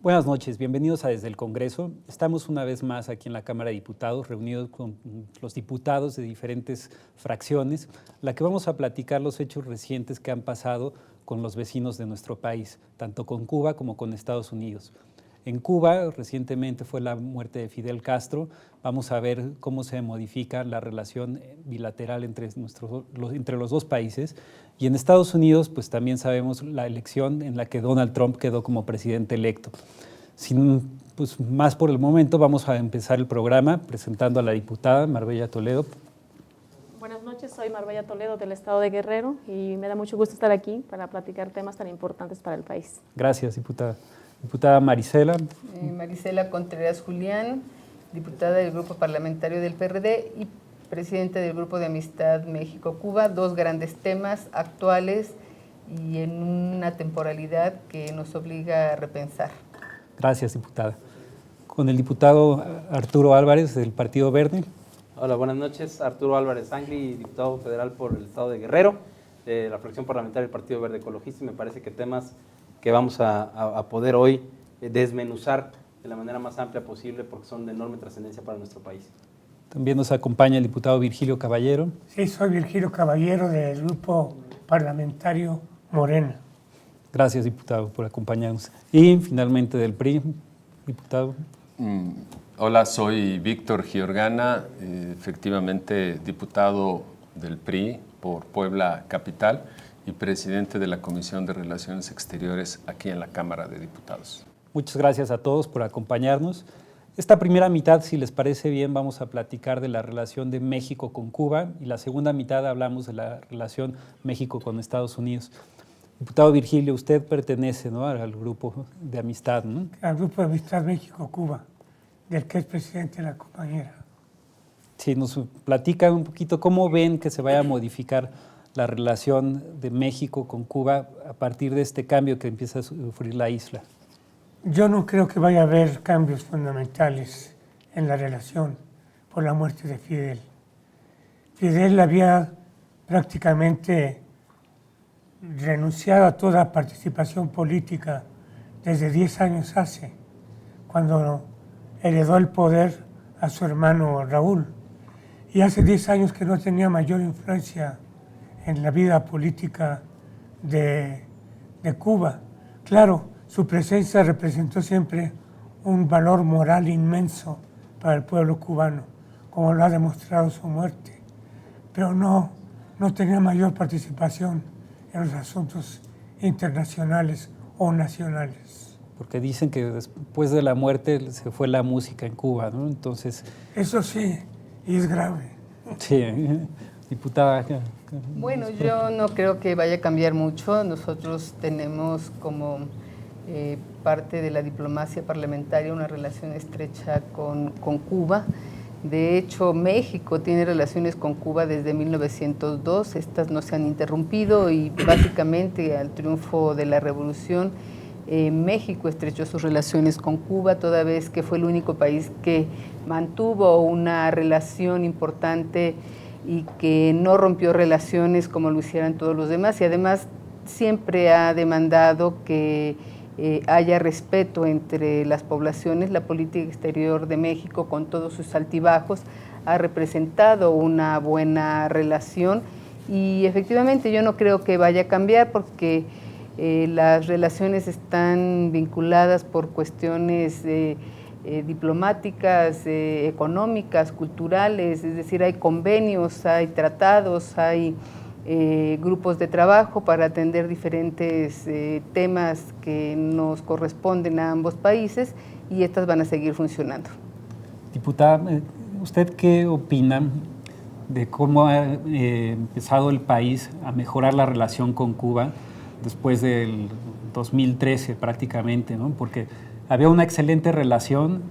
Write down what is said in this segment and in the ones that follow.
Buenas noches, bienvenidos a Desde el Congreso. Estamos una vez más aquí en la Cámara de Diputados, reunidos con los diputados de diferentes fracciones, la que vamos a platicar los hechos recientes que han pasado con los vecinos de nuestro país, tanto con Cuba como con Estados Unidos. En Cuba, recientemente fue la muerte de Fidel Castro. Vamos a ver cómo se modifica la relación bilateral entre los dos países. Y en Estados Unidos, pues también sabemos la elección en la que Donald Trump quedó como presidente electo. Sin más por el momento, vamos a empezar el programa presentando a la diputada Marbella Toledo. Buenas noches, soy Marbella Toledo del estado de Guerrero y me da mucho gusto estar aquí para platicar temas tan importantes para el país. Gracias, diputada. Diputada Marisela. Marisela Contreras Julián, diputada del Grupo Parlamentario del PRD y presidenta del Grupo de Amistad México-Cuba, dos grandes temas actuales y en una temporalidad que nos obliga a repensar. Gracias, diputada. Con el diputado Arturo Álvarez del Partido Verde. Hola, buenas noches. Arturo Álvarez Angli, diputado federal por el estado de Guerrero, de la fracción parlamentaria del Partido Verde Ecologista. Y me parece que temas que vamos a poder hoy desmenuzar de la manera más amplia posible porque son de enorme trascendencia para nuestro país. También nos acompaña el diputado Virgilio Caballero. Sí, soy Virgilio Caballero del Grupo Parlamentario Morena. Gracias, diputado, por acompañarnos. Y finalmente del PRI, diputado. Hola, soy Víctor Giorgana, efectivamente diputado del PRI por Puebla Capital y presidente de la Comisión de Relaciones Exteriores aquí en la Cámara de Diputados. Muchas gracias a todos por acompañarnos. Esta primera mitad, si les parece bien, vamos a platicar de la relación de México con Cuba y la segunda mitad hablamos de la relación México con Estados Unidos. Diputado Virgilio, usted pertenece, ¿no?, al grupo de amistad, ¿no? Al Grupo de Amistad México-Cuba, del que es presidente la compañera. Sí, nos platica un poquito cómo ven que se vaya a modificar la relación de México con Cuba a partir de este cambio que empieza a sufrir la isla. Yo no creo que vaya a haber cambios fundamentales en la relación por la muerte de Fidel. Fidel había prácticamente renunciado a toda participación política desde 10 años hace, cuando heredó el poder a su hermano Raúl. Y hace 10 años que no tenía mayor influencia en la vida política de Cuba. Claro, su presencia representó siempre un valor moral inmenso para el pueblo cubano, como lo ha demostrado su muerte, pero no tenía mayor participación en los asuntos internacionales o nacionales. Porque dicen que después de la muerte se fue la música en Cuba, ¿no? Entonces… Eso sí, y es grave. Sí, diputada. Bueno, yo no creo que vaya a cambiar mucho. Nosotros tenemos como parte de la diplomacia parlamentaria una relación estrecha con Cuba. De hecho, México tiene relaciones con Cuba desde 1902, estas no se han interrumpido y básicamente al triunfo de la revolución México estrechó sus relaciones con Cuba, toda vez que fue el único país que mantuvo una relación importante y que no rompió relaciones como lo hicieran todos los demás, y además siempre ha demandado que haya respeto entre las poblaciones. La política exterior de México, con todos sus altibajos, ha representado una buena relación y efectivamente yo no creo que vaya a cambiar porque las relaciones están vinculadas por cuestiones diplomáticas, económicas, culturales, es decir, hay convenios, hay tratados, hay grupos de trabajo para atender diferentes temas que nos corresponden a ambos países y estas van a seguir funcionando. Diputada, ¿usted qué opina de cómo ha empezado el país a mejorar la relación con Cuba después del 2013 prácticamente, ¿no? Porque había una excelente relación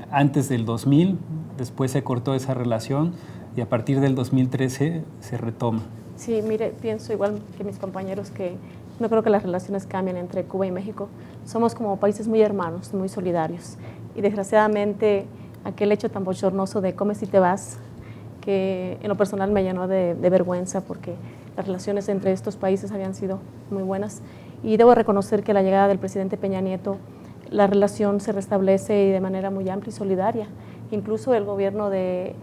antes del 2000, después se cortó esa relación y a partir del 2013 se retoma. Sí, mire, pienso igual que mis compañeros que no creo que las relaciones cambien entre Cuba y México. Somos como países muy hermanos, muy solidarios. Y desgraciadamente aquel hecho tan bochornoso de come si te vas, que en lo personal me llenó de vergüenza porque las relaciones entre estos países habían sido muy buenas. Y debo reconocer que la llegada del presidente Peña Nieto la relación se restablece de manera muy amplia y solidaria. Incluso el gobierno de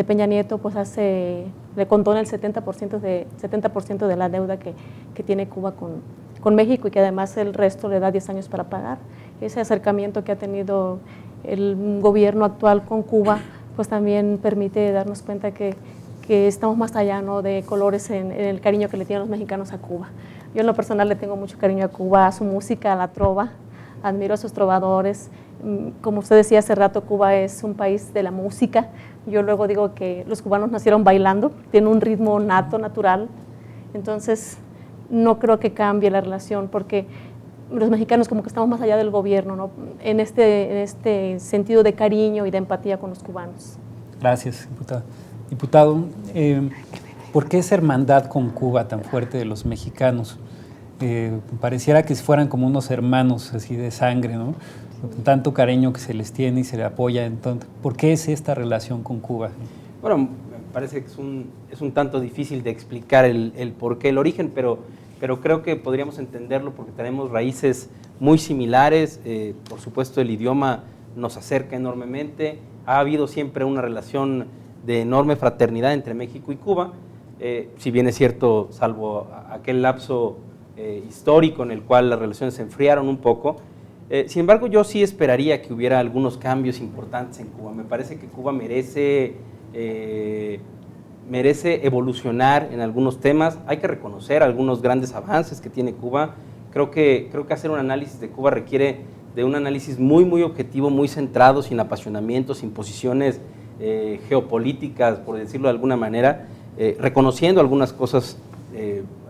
Peña Nieto pues le condona el 70% de la deuda que tiene Cuba con México, y que además el resto le da 10 años para pagar. Ese acercamiento que ha tenido el gobierno actual con Cuba pues también permite darnos cuenta que estamos más allá, ¿no?, de colores en el cariño que le tienen los mexicanos a Cuba. Yo en lo personal le tengo mucho cariño a Cuba, a su música, a la trova, admiro a sus trovadores. Como usted decía hace rato, Cuba es un país de la música. Yo luego digo que los cubanos nacieron bailando, tienen un ritmo nato, natural. Entonces, no creo que cambie la relación, porque los mexicanos como que estamos más allá del gobierno, ¿no?, en este sentido de cariño y de empatía con los cubanos. Gracias, diputada. Diputado, ¿por qué esa hermandad con Cuba tan fuerte de los mexicanos? Pareciera que fueran como unos hermanos así de sangre, ¿no? Con tanto cariño que se les tiene y se les apoya. Entonces, ¿por qué es esta relación con Cuba? Bueno, me parece que es un tanto difícil de explicar el porqué, el origen, pero creo que podríamos entenderlo porque tenemos raíces muy similares. Por supuesto, el idioma nos acerca enormemente. Ha habido siempre una relación de enorme fraternidad entre México y Cuba, si bien es cierto, salvo aquel lapso histórico en el cual las relaciones se enfriaron un poco. Sin embargo, yo sí esperaría que hubiera algunos cambios importantes en Cuba. Me parece que Cuba merece evolucionar en algunos temas. Hay que reconocer algunos grandes avances que tiene Cuba. Creo que hacer un análisis de Cuba requiere de un análisis muy, muy objetivo, muy centrado, sin apasionamientos, sin posiciones geopolíticas, por decirlo de alguna manera, reconociendo algunas cosas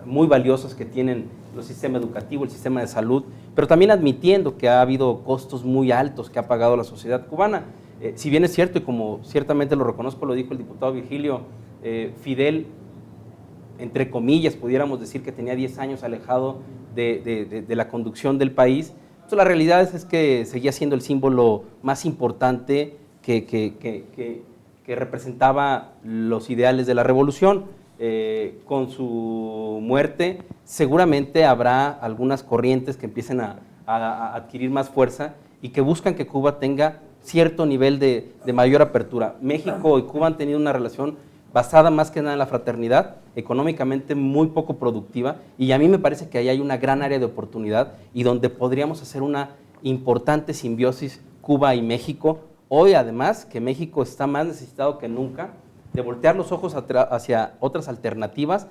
muy valiosas que tienen el sistema educativo, el sistema de salud, pero también admitiendo que ha habido costos muy altos que ha pagado la sociedad cubana. Si bien es cierto, y como ciertamente lo reconozco, lo dijo el diputado Virgilio, Fidel, entre comillas, pudiéramos decir que tenía 10 años alejado de la conducción del país. Entonces, la realidad es que seguía siendo el símbolo más importante que representaba los ideales de la revolución. Con su muerte seguramente habrá algunas corrientes que empiecen a adquirir más fuerza y que buscan que Cuba tenga cierto nivel de mayor apertura. México y Cuba han tenido una relación basada más que nada en la fraternidad, económicamente muy poco productiva, y a mí me parece que ahí hay una gran área de oportunidad y donde podríamos hacer una importante simbiosis Cuba y México. Hoy, además, que México está más necesitado que nunca de voltear los ojos hacia otras alternativas,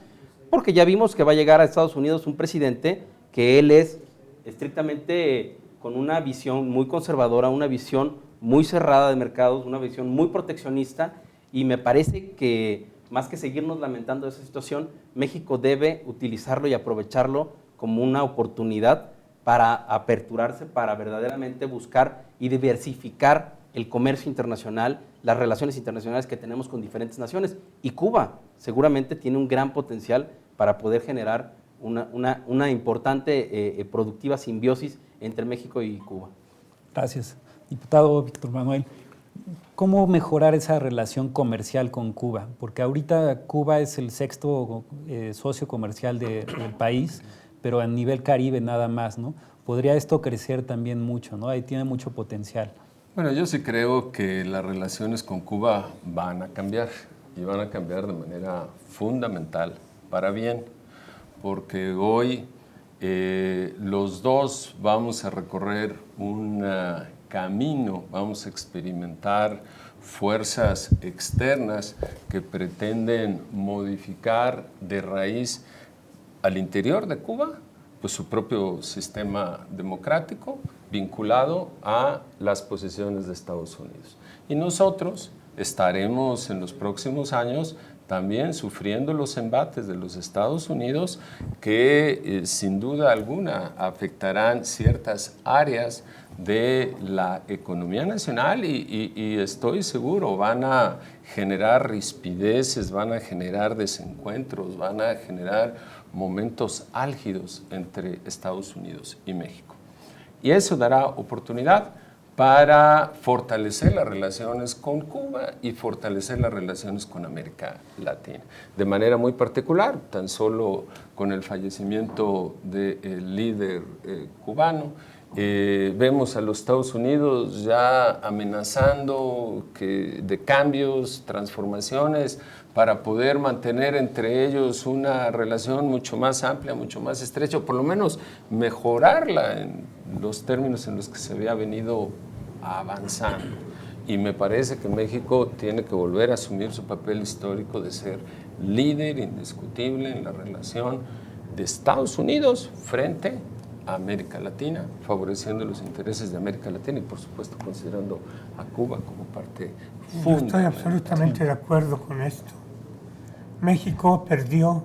porque ya vimos que va a llegar a Estados Unidos un presidente que él es estrictamente con una visión muy conservadora, una visión muy cerrada de mercados, una visión muy proteccionista, y me parece que más que seguirnos lamentando de esa situación, México debe utilizarlo y aprovecharlo como una oportunidad para aperturarse, para verdaderamente buscar y diversificar el comercio internacional, las relaciones internacionales que tenemos con diferentes naciones. Y Cuba seguramente tiene un gran potencial para poder generar una importante, productiva simbiosis entre México y Cuba. Gracias. Diputado Víctor Manuel, ¿cómo mejorar esa relación comercial con Cuba? Porque ahorita Cuba es el sexto socio comercial del país, pero a nivel Caribe nada más, ¿no? Podría esto crecer también mucho, ¿no? Ahí tiene mucho potencial. Bueno, yo sí creo que las relaciones con Cuba van a cambiar, y van a cambiar de manera fundamental, para bien, porque hoy los dos vamos a recorrer un camino, vamos a experimentar fuerzas externas que pretenden modificar de raíz al interior de Cuba pues su propio sistema democrático vinculado a las posesiones de Estados Unidos. Y nosotros estaremos en los próximos años también sufriendo los embates de los Estados Unidos que sin duda alguna afectarán ciertas áreas de la economía nacional y estoy seguro van a generar rispideces, van a generar desencuentros, van a generar momentos álgidos entre Estados Unidos y México. Y eso dará oportunidad para fortalecer las relaciones con Cuba y fortalecer las relaciones con América Latina. De manera muy particular, tan solo con el fallecimiento del líder cubano, Vemos a los Estados Unidos ya amenazando de cambios, transformaciones, para poder mantener entre ellos una relación mucho más amplia, mucho más estrecha, o por lo menos mejorarla en los términos en los que se había venido avanzando. Y me parece que México tiene que volver a asumir su papel histórico de ser líder indiscutible en la relación de Estados Unidos frente a América Latina, favoreciendo los intereses de América Latina y por supuesto considerando a Cuba como parte fundamental. Yo estoy absolutamente de acuerdo con esto. México perdió,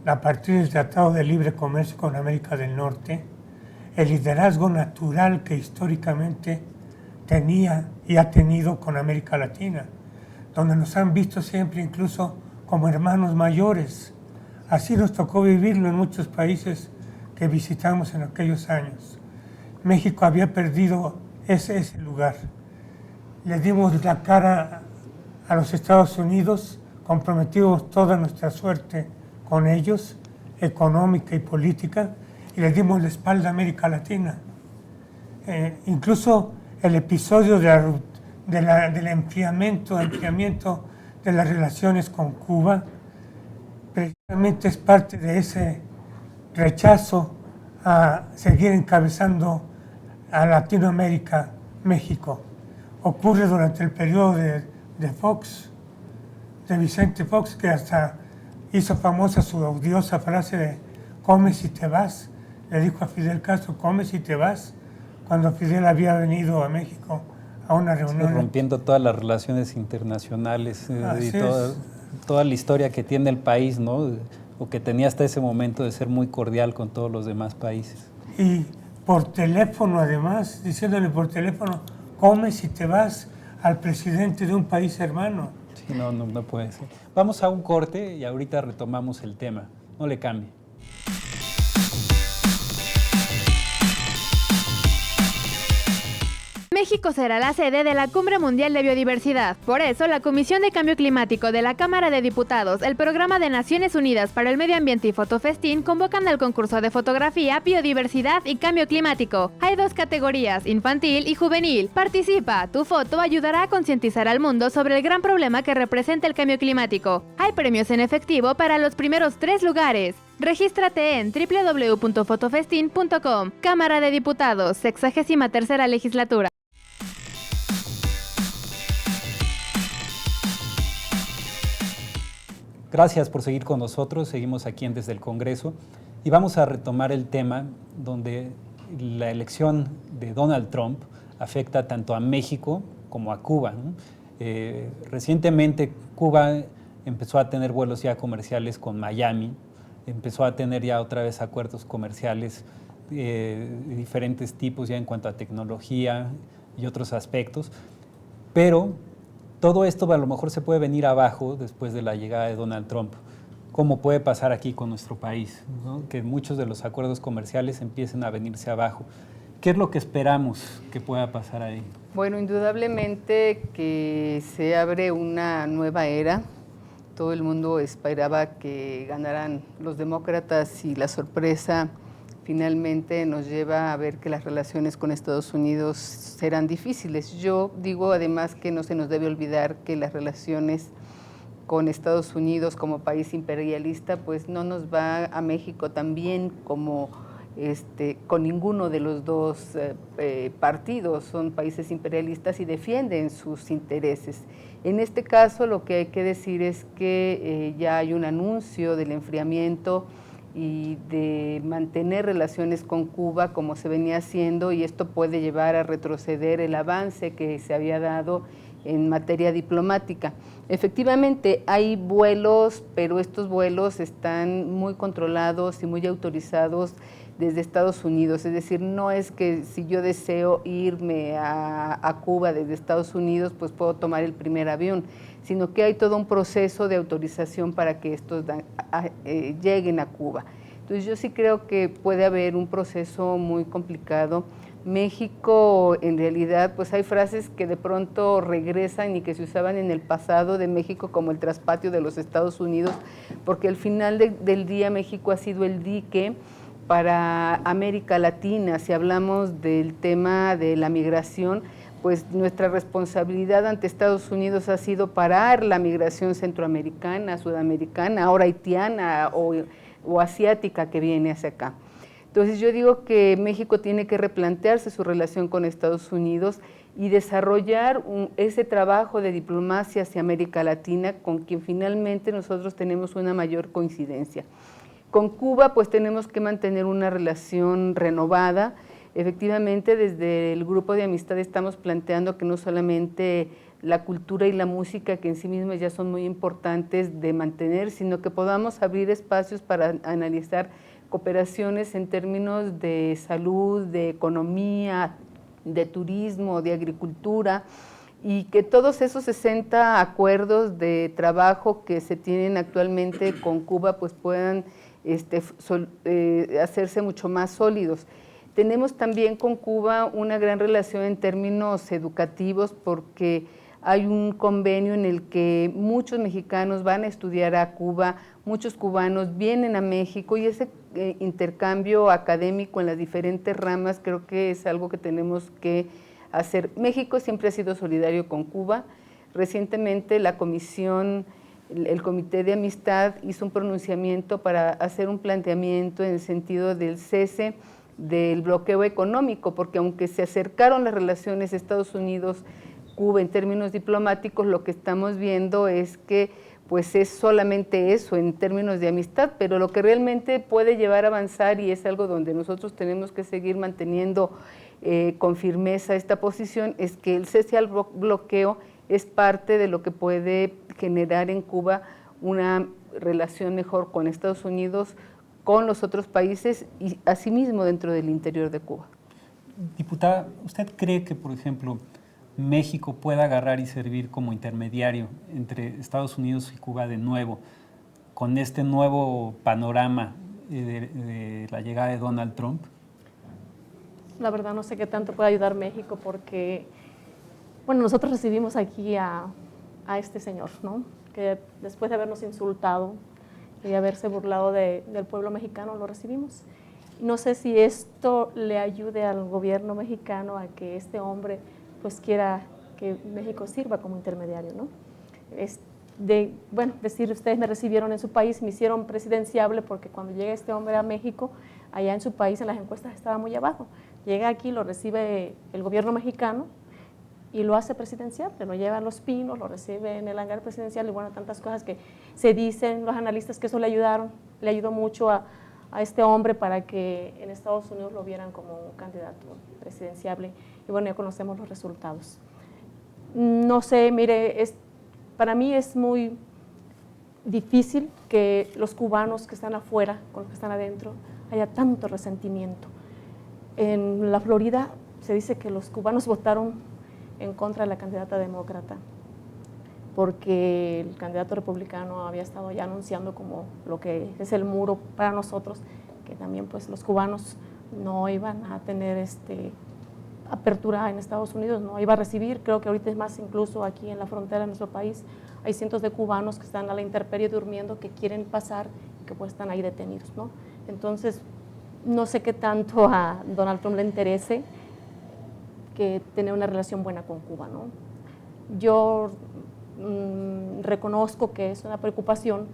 a partir del Tratado de Libre Comercio con América del Norte, el liderazgo natural que históricamente tenía y ha tenido con América Latina, donde nos han visto siempre incluso como hermanos mayores. Así nos tocó vivirlo en muchos países que visitamos en aquellos años. México había perdido ese lugar. Le dimos la cara a los Estados Unidos, comprometimos toda nuestra suerte con ellos, económica y política, y le dimos la espalda a América Latina. Incluso el episodio del enfriamiento de las relaciones con Cuba, precisamente es parte de ese rechazo a seguir encabezando a Latinoamérica, México. Ocurre durante el periodo de Fox, de Vicente Fox, que hasta hizo famosa su odiosa frase de "comes y te vas". Le dijo a Fidel Castro, "comes y te vas", cuando Fidel había venido a México a una reunión. Sí, rompiendo todas las relaciones internacionales y toda la historia que tiene el país, ¿no? O que tenía hasta ese momento de ser muy cordial con todos los demás países. Y por teléfono, además, diciéndole por teléfono, "comes y te vas", al presidente de un país hermano. Sí, no puede ser. Vamos a un corte y ahorita retomamos el tema. No le cambie. México será la sede de la Cumbre Mundial de Biodiversidad. Por eso, la Comisión de Cambio Climático de la Cámara de Diputados, el Programa de Naciones Unidas para el Medio Ambiente y Fotofestín convocan al concurso de fotografía, biodiversidad y cambio climático. Hay 2 categorías, infantil y juvenil. Participa, tu foto ayudará a concientizar al mundo sobre el gran problema que representa el cambio climático. Hay premios en efectivo para los primeros 3 lugares. Regístrate en www.fotofestin.com. Cámara de Diputados, 63ª legislatura. Gracias por seguir con nosotros. Seguimos aquí Desde el Congreso y vamos a retomar el tema donde la elección de Donald Trump afecta tanto a México como a Cuba, ¿no? Recientemente Cuba empezó a tener vuelos ya comerciales con Miami, empezó a tener ya otra vez acuerdos comerciales de diferentes tipos ya en cuanto a tecnología y otros aspectos, pero todo esto a lo mejor se puede venir abajo después de la llegada de Donald Trump, como puede pasar aquí con nuestro país, ¿no? Que muchos de los acuerdos comerciales empiecen a venirse abajo. ¿Qué es lo que esperamos que pueda pasar ahí? Bueno, indudablemente que se abre una nueva era. Todo el mundo esperaba que ganaran los demócratas y la sorpresa finalmente nos lleva a ver que las relaciones con Estados Unidos serán difíciles. Yo digo además que no se nos debe olvidar que las relaciones con Estados Unidos como país imperialista pues no nos va a México tan bien como con ninguno de los dos partidos. Son países imperialistas y defienden sus intereses. En este caso lo que hay que decir es que ya hay un anuncio del enfriamiento y de mantener relaciones con Cuba como se venía haciendo, y esto puede llevar a retroceder el avance que se había dado en materia diplomática. Efectivamente hay vuelos, pero estos vuelos están muy controlados y muy autorizados desde Estados Unidos, es decir, no es que si yo deseo irme a Cuba desde Estados Unidos, pues puedo tomar el primer avión, sino que hay todo un proceso de autorización para que estos lleguen a Cuba. Entonces yo sí creo que puede haber un proceso muy complicado. México, en realidad, pues hay frases que de pronto regresan y que se usaban en el pasado de México como el traspatio de los Estados Unidos, porque al final del día México ha sido el dique para América Latina, si hablamos del tema de la migración, pues nuestra responsabilidad ante Estados Unidos ha sido parar la migración centroamericana, sudamericana, ahora haitiana o asiática que viene hacia acá. Entonces yo digo que México tiene que replantearse su relación con Estados Unidos y desarrollar ese trabajo de diplomacia hacia América Latina, con quien finalmente nosotros tenemos una mayor coincidencia. Con Cuba pues tenemos que mantener una relación renovada. Efectivamente, desde el grupo de amistad estamos planteando que no solamente la cultura y la música, que en sí mismas ya son muy importantes de mantener, sino que podamos abrir espacios para analizar cooperaciones en términos de salud, de economía, de turismo, de agricultura, y que todos esos 60 acuerdos de trabajo que se tienen actualmente con Cuba pues puedan hacerse mucho más sólidos. Tenemos también con Cuba una gran relación en términos educativos, porque hay un convenio en el que muchos mexicanos van a estudiar a Cuba, muchos cubanos vienen a México, y ese intercambio académico en las diferentes ramas creo que es algo que tenemos que hacer. México siempre ha sido solidario con Cuba. Recientemente la comisión, el Comité de Amistad hizo un pronunciamiento para hacer un planteamiento en el sentido del cese del bloqueo económico, porque aunque se acercaron las relaciones Estados Unidos-Cuba en términos diplomáticos, lo que estamos viendo es que pues es solamente eso en términos de amistad, pero lo que realmente puede llevar a avanzar, y es algo donde nosotros tenemos que seguir manteniendo con firmeza esta posición, es que el cese al bloqueo es parte de lo que puede generar en Cuba una relación mejor con Estados Unidos, con los otros países y asimismo dentro del interior de Cuba. Diputada, ¿usted cree que, por ejemplo, México pueda agarrar y servir como intermediario entre Estados Unidos y Cuba de nuevo, con este nuevo panorama de la llegada de Donald Trump? La verdad no sé qué tanto puede ayudar México, porque, bueno, nosotros recibimos aquí a este señor, ¿no? Que después de habernos insultado y haberse burlado del pueblo mexicano, lo recibimos. No sé si esto le ayude al gobierno mexicano a que este hombre pues quiera que México sirva como intermediario, ¿no? Decir, ustedes me recibieron en su país, me hicieron presidenciable, porque cuando llega este hombre a México, allá en su país en las encuestas estaba muy abajo. Llega aquí, lo recibe el gobierno mexicano y lo hace presidenciable, lo lleva a Los Pinos, lo recibe en el hangar presidencial, y bueno, tantas cosas que se dicen los analistas que eso le ayudó mucho a este hombre para que en Estados Unidos lo vieran como un candidato presidenciable, y bueno, ya conocemos los resultados. No sé, mire, para mí es muy difícil que los cubanos que están afuera con los que están adentro haya tanto resentimiento. En la Florida se dice que los cubanos votaron en contra de la candidata demócrata, porque el candidato republicano había estado ya anunciando como lo que es el muro para nosotros, que también pues los cubanos no iban a tener apertura en Estados Unidos, no iba a recibir. Creo que ahorita es más, incluso aquí en la frontera de nuestro país hay cientos de cubanos que están a la intemperie durmiendo, que quieren pasar y que pues están ahí detenidos, ¿no? Entonces no sé qué tanto a Donald Trump le interese que tener una relación buena con Cuba, ¿no? Yo reconozco que es una preocupación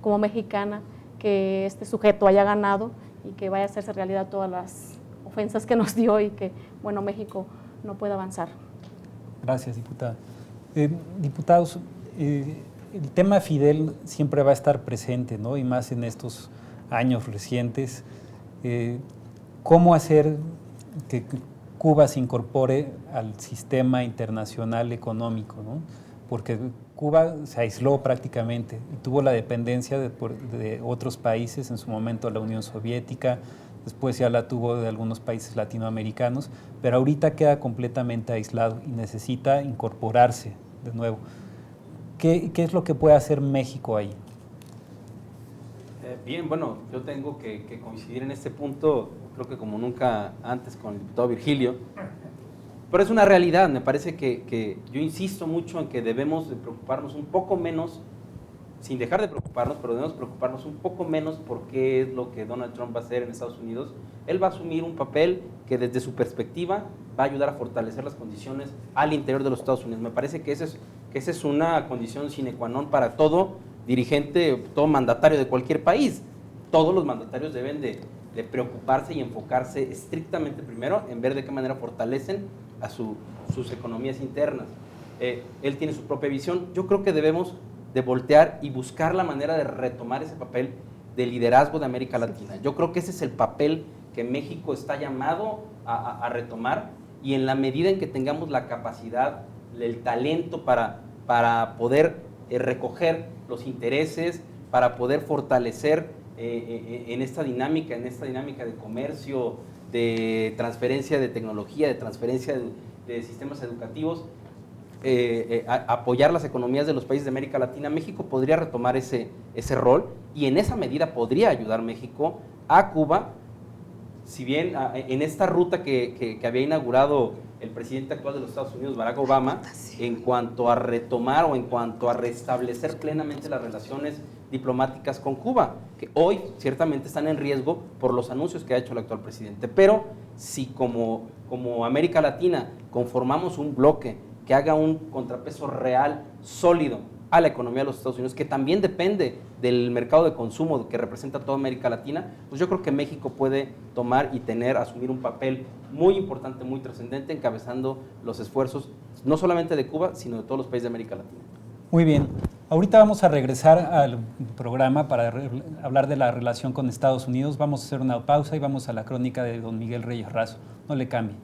como mexicana que este sujeto haya ganado y que vaya a hacerse realidad todas las ofensas que nos dio, y que, bueno, México no pueda avanzar. Gracias, diputada. Diputados, el tema Fidel siempre va a estar presente, ¿no? Y más en estos años recientes. ¿Cómo hacer que Cuba se incorpore al sistema internacional económico, ¿no? Porque Cuba se aisló prácticamente y tuvo la dependencia de otros países, en su momento la Unión Soviética, después ya la tuvo de algunos países latinoamericanos, pero ahorita queda completamente aislado y necesita incorporarse de nuevo. ¿Qué es lo que puede hacer México ahí? Bien, bueno, yo tengo que coincidir en este punto, creo que como nunca antes, con el diputado Virgilio, pero es una realidad. Me parece que yo insisto mucho en que debemos de preocuparnos un poco menos sin dejar de preocuparnos, pero debemos preocuparnos un poco menos por qué es lo que Donald Trump va a hacer en Estados Unidos. Él va a asumir un papel que desde su perspectiva va a ayudar a fortalecer las condiciones al interior de los Estados Unidos. Me parece que esa es una condición sine qua non para todo dirigente, todo mandatario de cualquier país. Todos los mandatarios deben de preocuparse y enfocarse estrictamente primero en ver de qué manera fortalecen a sus economías internas. Él tiene su propia visión. Yo creo que debemos de voltear y buscar la manera de retomar ese papel de liderazgo de América Latina. Yo creo que ese es el papel que México está llamado a retomar, y en la medida en que tengamos la capacidad, el talento para poder recoger los intereses, para poder fortalecer en esta dinámica de comercio, de transferencia de tecnología, de transferencia de sistemas educativos, apoyar las economías de los países de América Latina, México podría retomar ese rol, y en esa medida podría ayudar México a Cuba, si bien en esta ruta que había inaugurado el presidente actual de los Estados Unidos, Barack Obama, en cuanto a retomar o en cuanto a restablecer plenamente las relaciones diplomáticas con Cuba, que hoy ciertamente están en riesgo por los anuncios que ha hecho el actual presidente. Pero si como América Latina conformamos un bloque que haga un contrapeso real, sólido, a la economía de los Estados Unidos, que también depende del mercado de consumo que representa toda América Latina, pues yo creo que México puede tomar y asumir un papel muy importante, muy trascendente, encabezando los esfuerzos, no solamente de Cuba, sino de todos los países de América Latina. Muy bien. Ahorita vamos a regresar al programa para hablar de la relación con Estados Unidos. Vamos a hacer una pausa y vamos a la crónica de don Miguel Reyes Razo. No le cambie.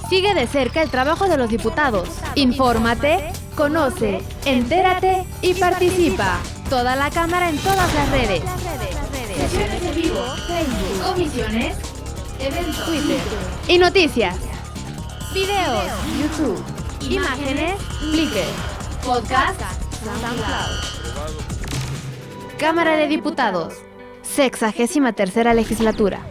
Sigue de cerca el trabajo de los diputados. Infórmate, conoce, entérate y participa. Toda la Cámara en todas las redes. Sesiones en vivo, Facebook, comisiones, eventos, Twitter y noticias. Videos, YouTube, imágenes, Flickr, podcast, SoundCloud. Cámara de Diputados, 63ª legislatura.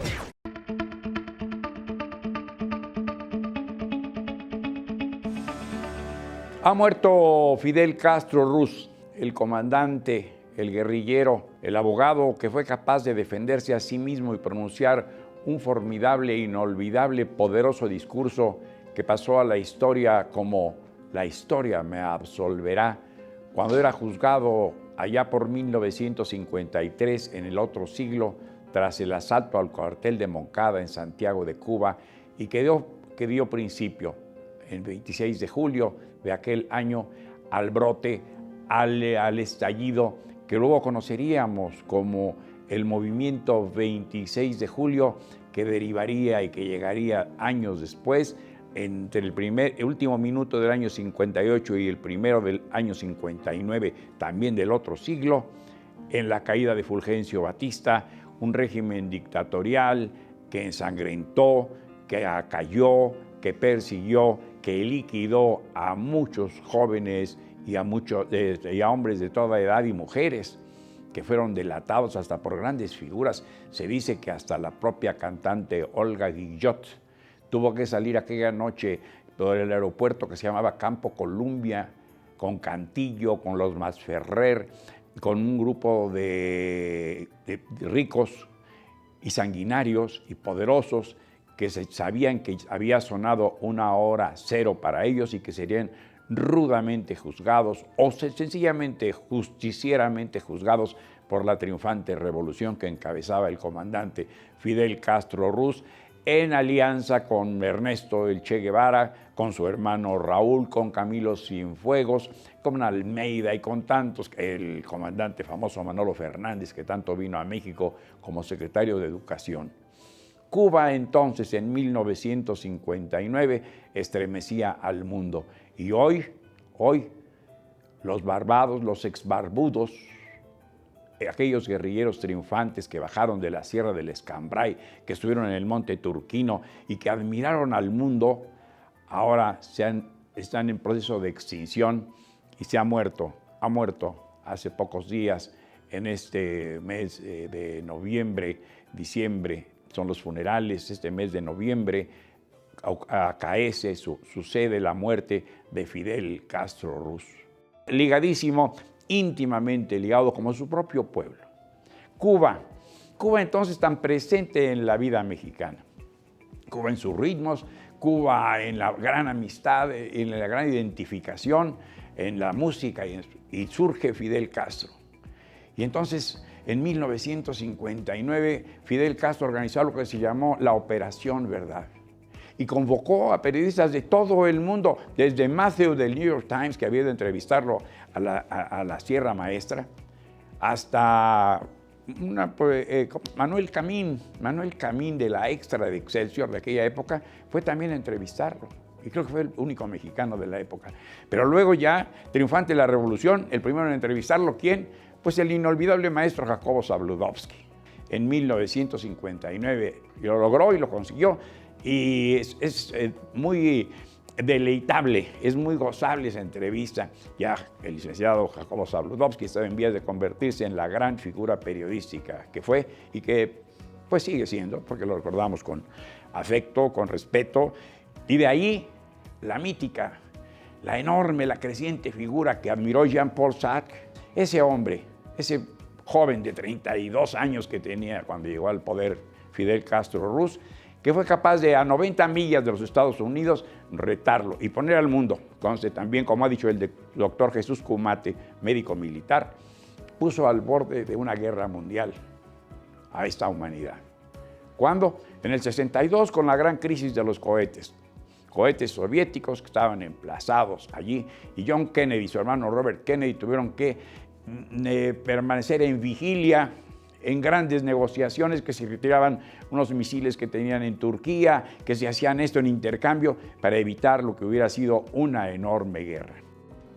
Ha muerto Fidel Castro Ruz, el comandante, el guerrillero, el abogado que fue capaz de defenderse a sí mismo y pronunciar un formidable, inolvidable, poderoso discurso que pasó a la historia como "la historia me absolverá", cuando era juzgado allá por 1953, en el otro siglo, tras el asalto al cuartel de Moncada en Santiago de Cuba, y que dio principio, el 26 de julio de aquel año, al brote, al estallido que luego conoceríamos como el movimiento 26 de julio, que derivaría y que llegaría años después, entre el último minuto del año 58 y el primero del año 59, también del otro siglo, en la caída de Fulgencio Batista, un régimen dictatorial que ensangrentó, que acalló, que persiguió, que liquidó a muchos jóvenes y a hombres de toda edad y mujeres que fueron delatados hasta por grandes figuras. Se dice que hasta la propia cantante Olga Guillot tuvo que salir aquella noche por el aeropuerto que se llamaba Campo Columbia, con Cantillo, con los Masferrer, con un grupo de ricos y sanguinarios y poderosos que sabían que había sonado una hora cero para ellos y que serían rudamente juzgados o sencillamente justicieramente juzgados por la triunfante revolución que encabezaba el comandante Fidel Castro Ruz, en alianza con Ernesto el Che Guevara, con su hermano Raúl, con Camilo Cienfuegos, con Almeida y con tantos, el comandante famoso Manolo Fernández, que tanto vino a México como secretario de Educación. Cuba entonces, en 1959, estremecía al mundo. Y hoy, los barbados, los exbarbudos, aquellos guerrilleros triunfantes que bajaron de la Sierra del Escambray, que estuvieron en el Monte Turquino y que admiraron al mundo, ahora están en proceso de extinción y ha muerto hace pocos días, en este mes de noviembre, diciembre, son los funerales, este mes de noviembre acaece, sucede la muerte de Fidel Castro Ruz. Ligadísimo, íntimamente ligado como su propio pueblo. Cuba entonces tan presente en la vida mexicana. Cuba en sus ritmos, Cuba en la gran amistad, en la gran identificación, en la música, y surge Fidel Castro. Y entonces, en 1959, Fidel Castro organizó lo que se llamó la Operación Verdad. Y convocó a periodistas de todo el mundo, desde Matthew del New York Times, que había de entrevistarlo a la Sierra Maestra, hasta Manuel Camín de la Extra de Excelsior de aquella época, fue también a entrevistarlo. Y creo que fue el único mexicano de la época. Pero luego ya, triunfante de la Revolución, el primero en entrevistarlo, ¿quién? Pues el inolvidable maestro Jacobo Zabludovsky. En 1959 lo logró y lo consiguió. Y es muy deleitable, es muy gozable esa entrevista. Ya el licenciado Jacobo Zabludovsky estaba en vías de convertirse en la gran figura periodística que fue y que pues sigue siendo, porque lo recordamos con afecto, con respeto. Y de ahí la mítica, la enorme, la creciente figura que admiró Jean-Paul Sartre, ese hombre, ese joven de 32 años que tenía cuando llegó al poder Fidel Castro Ruz, que fue capaz de, a 90 millas de los Estados Unidos, retarlo y poner al mundo, conste también, como ha dicho el doctor Jesús Cumate, médico militar, puso al borde de una guerra mundial a esta humanidad. ¿Cuándo? En el 62, con la gran crisis de los cohetes soviéticos que estaban emplazados allí, y John Kennedy y su hermano Robert Kennedy tuvieron que permanecer en vigilia, en grandes negociaciones, que se retiraban unos misiles que tenían en Turquía, que se hacían esto en intercambio para evitar lo que hubiera sido una enorme guerra.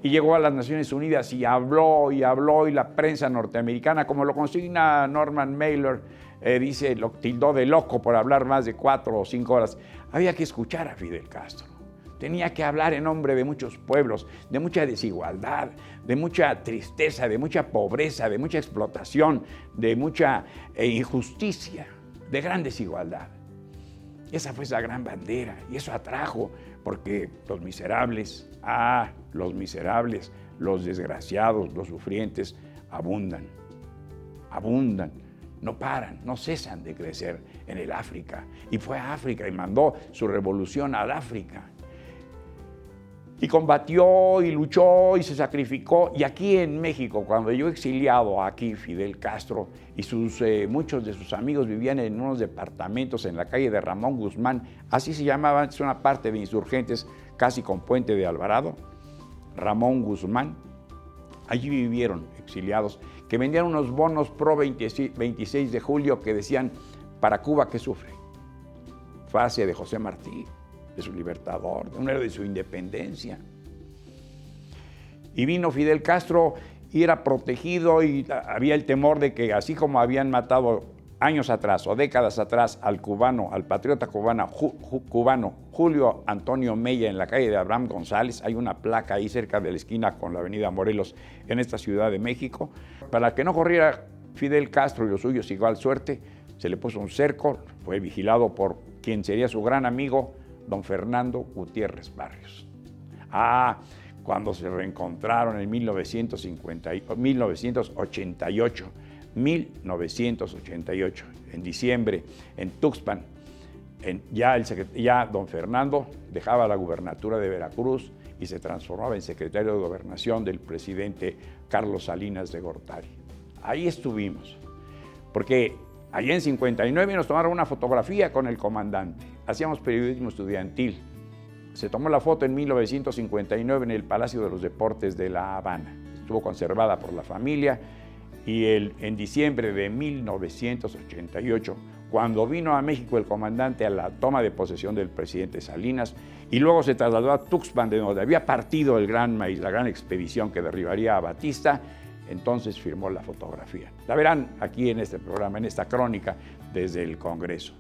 Y llegó a las Naciones Unidas y habló, y la prensa norteamericana, como lo consigna Norman Mailer, dice, lo tildó de loco por hablar más de 4 o 5 horas. Había que escuchar a Fidel Castro. Tenía que hablar en nombre de muchos pueblos, de mucha desigualdad, de mucha tristeza, de mucha pobreza, de mucha explotación, de mucha injusticia, de gran desigualdad. Esa fue esa gran bandera y eso atrajo, porque los miserables, los desgraciados, los sufrientes, abundan, no paran, no cesan de crecer en el África. Y fue a África y mandó su revolución al África. Y combatió y luchó y se sacrificó. Y aquí en México, cuando yo exiliado aquí, Fidel Castro y muchos de sus amigos vivían en unos departamentos en la calle de Ramón Guzmán, así se llamaban, es una parte de Insurgentes, casi con Puente de Alvarado, Ramón Guzmán. Allí vivieron exiliados que vendían unos bonos pro 26 de julio que decían, para Cuba que sufre. Frase de José Martí, de su libertador, de un héroe de su independencia. Y vino Fidel Castro y era protegido y había el temor de que así como habían matado años atrás o décadas atrás al patriota cubano Julio Antonio Mella en la calle de Abraham González, hay una placa ahí cerca de la esquina con la avenida Morelos en esta Ciudad de México, para que no corriera Fidel Castro y los suyos igual suerte, se le puso un cerco, fue vigilado por quien sería su gran amigo, don Fernando Gutiérrez Barrios. Cuando se reencontraron en 1988, en diciembre, en Tuxpan, ya don Fernando dejaba la gubernatura de Veracruz y se transformaba en secretario de Gobernación del presidente Carlos Salinas de Gortari. Ahí estuvimos, porque allá en 59 nos tomaron una fotografía con el comandante. Hacíamos periodismo estudiantil. Se tomó la foto en 1959 en el Palacio de los Deportes de La Habana. Estuvo conservada por la familia y en diciembre de 1988, cuando vino a México el comandante a la toma de posesión del presidente Salinas y luego se trasladó a Tuxpan, de donde había partido la gran expedición que derribaría a Batista, entonces firmó la fotografía. La verán aquí en este programa, en esta crónica desde el Congreso.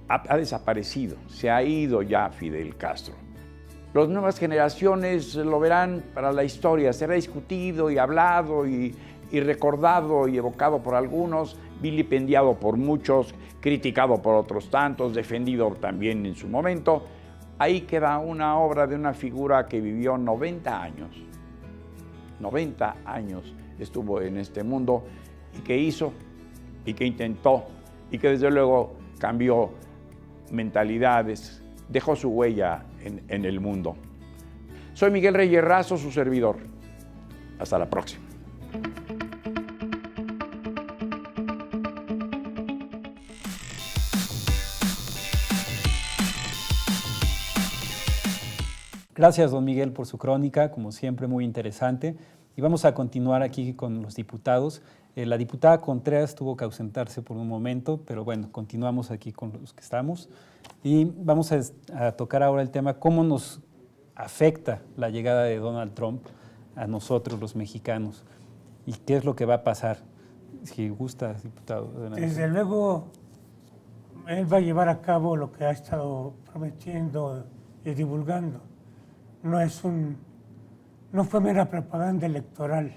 Ha desaparecido, se ha ido ya Fidel Castro. Las nuevas generaciones lo verán para la historia, será discutido y hablado y y recordado y evocado por algunos, vilipendiado por muchos, criticado por otros tantos, defendido también en su momento. Ahí queda una obra de una figura que vivió 90 años. 90 años estuvo en este mundo y que hizo y que intentó y que desde luego cambió mentalidades, dejó su huella en el mundo. Soy Miguel Reyes Razo, su servidor. Hasta la próxima. Gracias, don Miguel, por su crónica, como siempre, muy interesante. Y vamos a continuar aquí con los diputados. La diputada Contreras tuvo que ausentarse por un momento, pero bueno, continuamos aquí con los que estamos. Y vamos a tocar ahora el tema, cómo nos afecta la llegada de Donald Trump a nosotros, los mexicanos, y qué es lo que va a pasar. Si gusta, diputado. Desde luego, él va a llevar a cabo lo que ha estado prometiendo y divulgando. No fue mera propaganda electoral,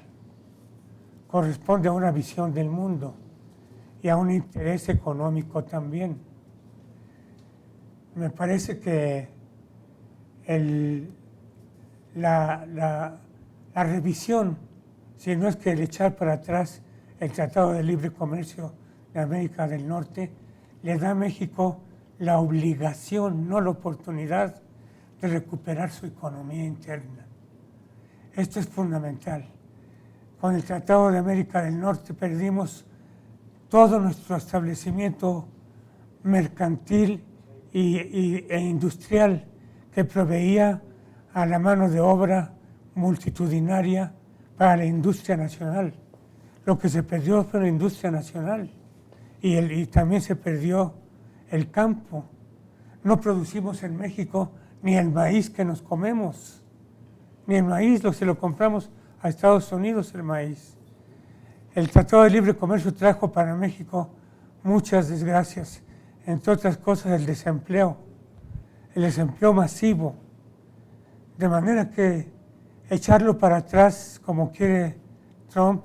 corresponde a una visión del mundo y a un interés económico también. Me parece que la revisión, si no es que el echar para atrás el Tratado de Libre Comercio de América del Norte, le da a México la obligación, no la oportunidad, de recuperar su economía interna. Esto es fundamental. Con el Tratado de América del Norte perdimos todo nuestro establecimiento mercantil e industrial que proveía a la mano de obra multitudinaria para la industria nacional. Lo que se perdió fue la industria nacional y también se perdió el campo. No producimos en México ni el maíz que nos comemos, ni el maíz, se lo compramos a Estados Unidos el maíz. El Tratado de Libre Comercio trajo para México muchas desgracias, entre otras cosas el desempleo masivo, de manera que echarlo para atrás como quiere Trump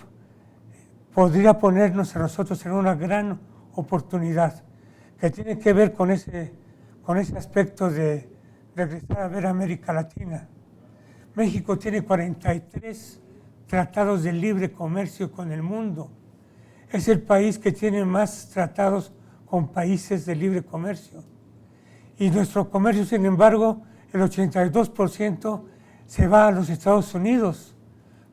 podría ponernos a nosotros en una gran oportunidad que tiene que ver con ese aspecto de regresar a ver América Latina. México tiene 43 tratados de libre comercio con el mundo. Es el país que tiene más tratados con países de libre comercio. Y nuestro comercio, sin embargo, el 82% se va a los Estados Unidos.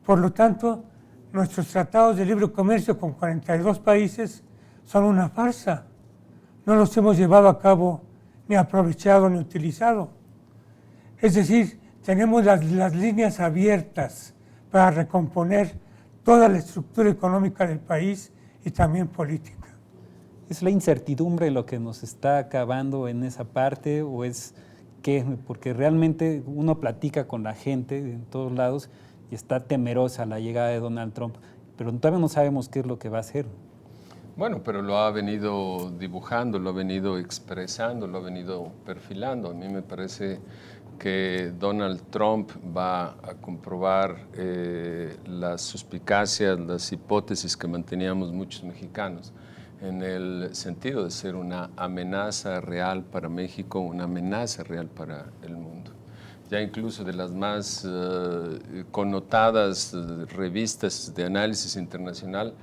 Por lo tanto, nuestros tratados de libre comercio con 42 países son una farsa. No los hemos llevado a cabo, ni aprovechado, ni utilizado. Es decir, tenemos las líneas abiertas para recomponer toda la estructura económica del país y también política. ¿Es la incertidumbre lo que nos está acabando en esa parte o es qué? Porque realmente uno platica con la gente en todos lados y está temerosa la llegada de Donald Trump, pero todavía no sabemos qué es lo que va a hacer. Bueno, pero lo ha venido dibujando, lo ha venido expresando, lo ha venido perfilando. A mí me parece que Donald Trump va a comprobar las suspicacias, las hipótesis que manteníamos muchos mexicanos, en el sentido de ser una amenaza real para México, una amenaza real para el mundo. Ya incluso de las más connotadas revistas de análisis internacional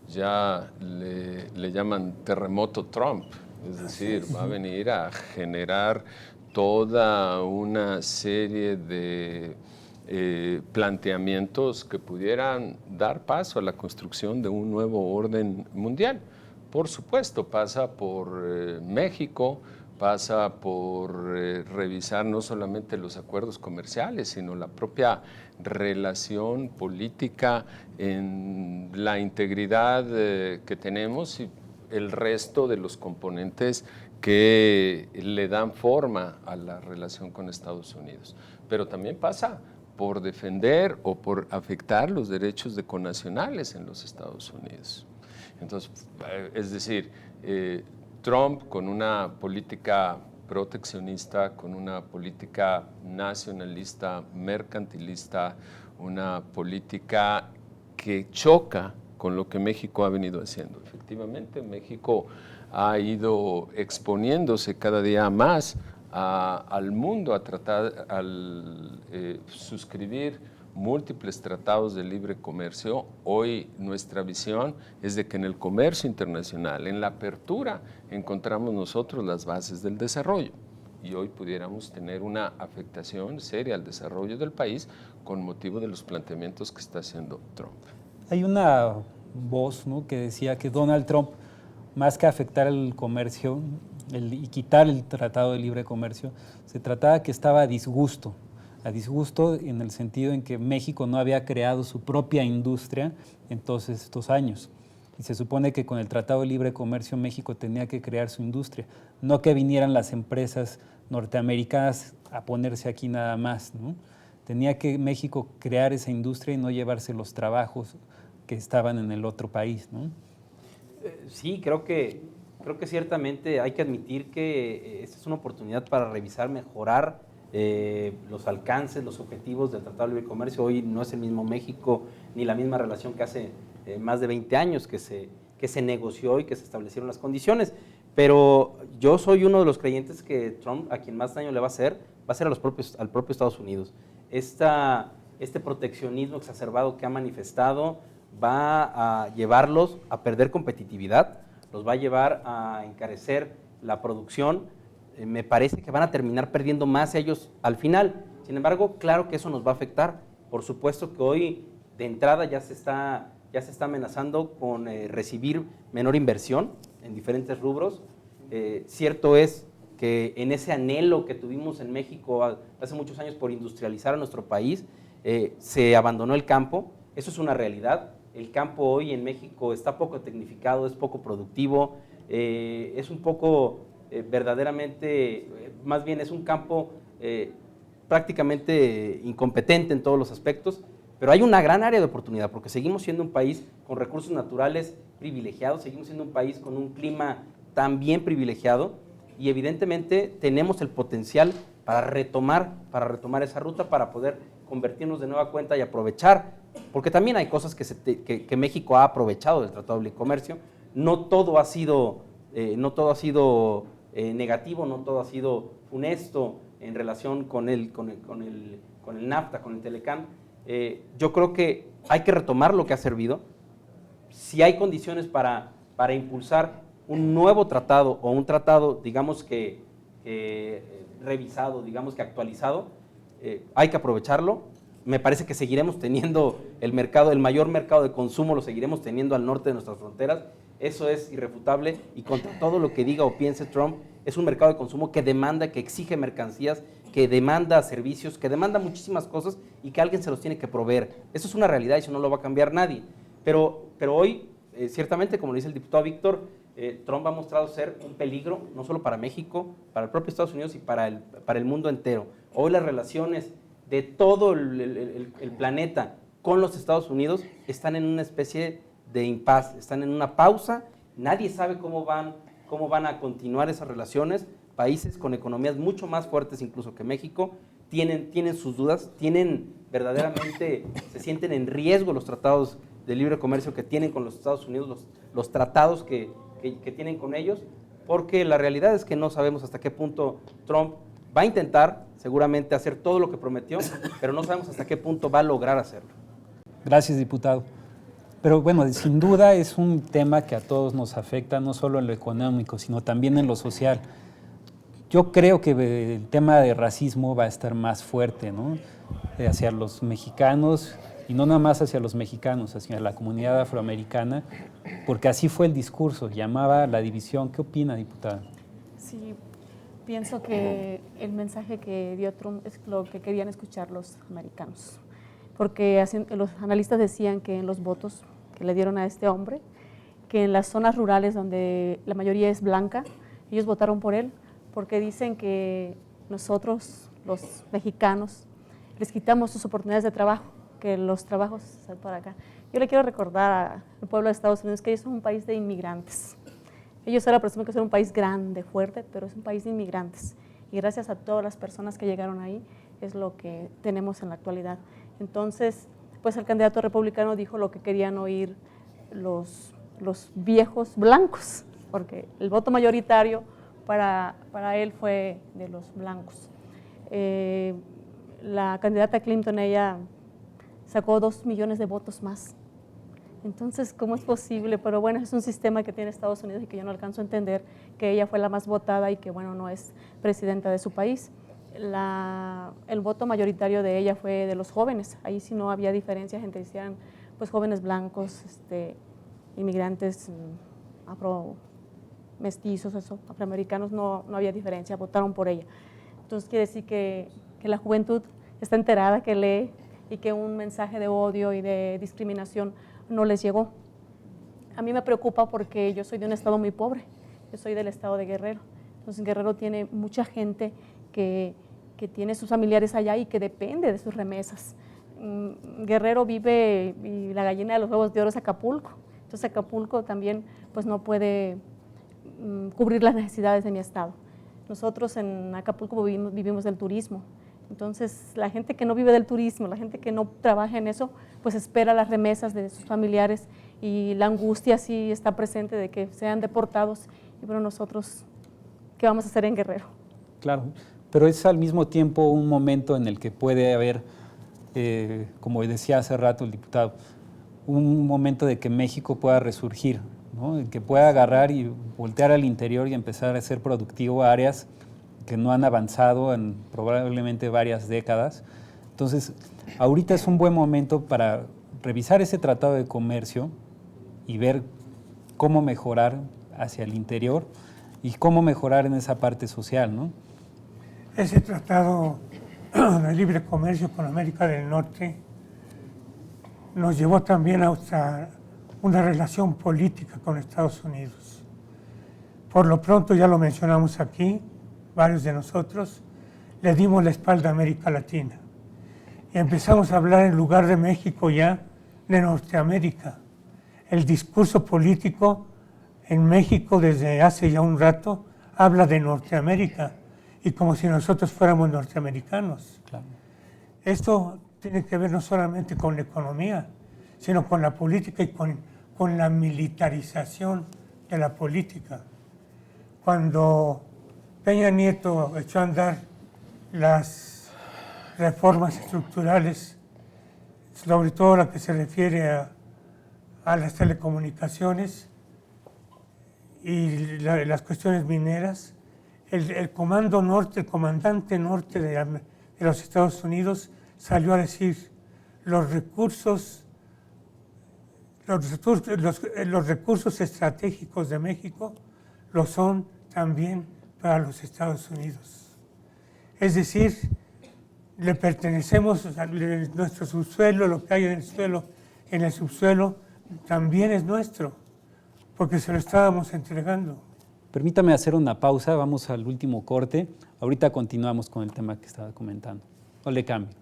ya le llaman terremoto Trump, es decir, va a venir a generar toda una serie de planteamientos que pudieran dar paso a la construcción de un nuevo orden mundial. Por supuesto, pasa por México, pasa por revisar no solamente los acuerdos comerciales, sino la propia relación política en la integridad que tenemos y el resto de los componentes que le dan forma a la relación con Estados Unidos. Pero también pasa por defender o por afectar los derechos de connacionales en los Estados Unidos. Entonces, es decir, Trump con una política proteccionista, con una política nacionalista, mercantilista, una política que choca con lo que México ha venido haciendo. Efectivamente, México ha ido exponiéndose cada día más al mundo, a tratar, al suscribir múltiples tratados de libre comercio. Hoy nuestra visión es de que en el comercio internacional, en la apertura, encontramos nosotros las bases del desarrollo. Y hoy pudiéramos tener una afectación seria al desarrollo del país con motivo de los planteamientos que está haciendo Trump. Hay una voz, ¿no?, que decía que Donald Trump, más que afectar el comercio y quitar el Tratado de Libre Comercio, se trataba que estaba a disgusto en el sentido en que México no había creado su propia industria en todos estos años. Y se supone que con el Tratado de Libre Comercio México tenía que crear su industria, no que vinieran las empresas norteamericanas a ponerse aquí nada más, ¿no? Tenía que México crear esa industria y no llevarse los trabajos que estaban en el otro país, ¿no? Sí, creo que ciertamente hay que admitir que esta es una oportunidad para revisar, mejorar los alcances, los objetivos del Tratado de Libre Comercio. Hoy no es el mismo México ni la misma relación que hace más de 20 años que se negoció y que se establecieron las condiciones. Pero yo soy uno de los creyentes que Trump, a quien más daño le va a hacer al propio Estados Unidos. Este proteccionismo exacerbado que ha manifestado va a llevarlos a perder competitividad, los va a llevar a encarecer la producción. Me parece que van a terminar perdiendo más ellos al final. Sin embargo, claro que eso nos va a afectar. Por supuesto que hoy de entrada ya se está amenazando con recibir menor inversión en diferentes rubros. Cierto es que en ese anhelo que tuvimos en México hace muchos años por industrializar a nuestro país, se abandonó el campo. Eso es una realidad. El campo hoy en México está poco tecnificado, es poco productivo, es un poco verdaderamente, más bien es un campo prácticamente incompetente en todos los aspectos, pero hay una gran área de oportunidad porque seguimos siendo un país con recursos naturales privilegiados, seguimos siendo un país con un clima también privilegiado y evidentemente tenemos el potencial para retomar esa ruta, para poder convertirnos de nueva cuenta y aprovechar, porque también hay cosas que México ha aprovechado del Tratado de Libre Comercio. No todo ha sido negativo, no todo ha sido funesto en relación con el NAFTA, con el Telecán. Yo creo que hay que retomar lo que ha servido. Si hay condiciones para impulsar un nuevo tratado o un tratado, digamos que revisado, digamos que actualizado, hay que aprovecharlo. Me parece que seguiremos teniendo el mayor mercado de consumo, lo seguiremos teniendo al norte de nuestras fronteras. Eso es irrefutable y contra todo lo que diga o piense Trump, es un mercado de consumo que demanda, que exige mercancías, que demanda servicios, que demanda muchísimas cosas y que alguien se los tiene que proveer. Eso es una realidad y eso no lo va a cambiar nadie. Pero hoy, ciertamente, como lo dice el diputado Víctor, Trump ha mostrado ser un peligro, no solo para México, para el propio Estados Unidos y para el mundo entero. Hoy las relaciones de todo el planeta con los Estados Unidos están en una especie de impasse, están en una pausa, nadie sabe cómo van a continuar esas relaciones. Países con economías mucho más fuertes incluso que México tienen sus dudas, verdaderamente se sienten en riesgo los tratados de libre comercio que tienen con los Estados Unidos, los tratados que tienen con ellos, porque la realidad es que no sabemos hasta qué punto Trump va a intentar seguramente hacer todo lo que prometió, pero no sabemos hasta qué punto va a lograr hacerlo. Gracias, diputado. Pero bueno, sin duda es un tema que a todos nos afecta, no solo en lo económico, sino también en lo social. Yo creo que el tema de racismo va a estar más fuerte, ¿no? Hacia los mexicanos, y no nada más hacia los mexicanos, hacia la comunidad afroamericana, porque así fue el discurso, llamaba a la división. ¿Qué opina, diputada? Sí, pienso que el mensaje que dio Trump es lo que querían escuchar los americanos, porque los analistas decían que en los votos que le dieron a este hombre, que en las zonas rurales donde la mayoría es blanca, ellos votaron por él, porque dicen que nosotros, los mexicanos, les quitamos sus oportunidades de trabajo, que los trabajos están por acá. Yo le quiero recordar al pueblo de Estados Unidos que ellos son un país de inmigrantes. Ellos ahora presumen que son un país grande, fuerte, pero es un país de inmigrantes. Y gracias a todas las personas que llegaron ahí, es lo que tenemos en la actualidad. Entonces, pues el candidato republicano dijo lo que querían oír los viejos blancos, porque el voto mayoritario para él fue de los blancos. La candidata Clinton, ella sacó 2 millones de votos más. Entonces, ¿cómo es posible? Pero bueno, es un sistema que tiene Estados Unidos y que yo no alcanzo a entender, que ella fue la más votada y que bueno, no es presidenta de su país. El voto mayoritario de ella fue de los jóvenes, ahí sí no había diferencia, gente decían, pues jóvenes blancos, inmigrantes, mestizos, afroamericanos, no había diferencia, votaron por ella. Entonces quiere decir que la juventud está enterada, que lee y que un mensaje de odio y de discriminación no les llegó. A mí me preocupa porque yo soy de un estado muy pobre, yo soy del estado de Guerrero. Entonces Guerrero tiene mucha gente que tiene sus familiares allá y que depende de sus remesas. Guerrero vive, y la gallina de los huevos de oro es Acapulco. Entonces Acapulco también pues, no puede cubrir las necesidades de mi estado. Nosotros en Acapulco vivimos del turismo. Entonces, la gente que no vive del turismo, la gente que no trabaja en eso, pues espera las remesas de sus familiares y la angustia sí está presente de que sean deportados. Y bueno, nosotros, ¿qué vamos a hacer en Guerrero? Claro, pero es al mismo tiempo un momento en el que puede haber, como decía hace rato el diputado, un momento de que México pueda resurgir, ¿no? Que pueda agarrar y voltear al interior y empezar a ser productivo a áreas que no han avanzado en probablemente varias décadas. Entonces, ahorita es un buen momento para revisar ese tratado de comercio y ver cómo mejorar hacia el interior y cómo mejorar en esa parte social, ¿no? Ese tratado de libre comercio con América del Norte nos llevó también a una relación política con Estados Unidos. Por lo pronto, ya lo mencionamos aquí, varios de nosotros, le dimos la espalda a América Latina y empezamos a hablar en lugar de México ya de Norteamérica. El discurso político en México desde hace ya un rato habla de Norteamérica y como si nosotros fuéramos norteamericanos. Claro. Esto tiene que ver no solamente con la economía, sino con la política y con la militarización de la política. Cuando Peña Nieto echó a andar las reformas estructurales, sobre todo la que se refiere a las telecomunicaciones y las cuestiones mineras, el Comando Norte, el comandante norte de los Estados Unidos salió a decir los recursos estratégicos de México lo son también para los Estados Unidos. Es decir, le pertenecemos, nuestro subsuelo, lo que hay en el subsuelo, también es nuestro, porque se lo estábamos entregando. Permítame hacer una pausa, vamos al último corte. Ahorita continuamos con el tema que estaba comentando. No le cambie.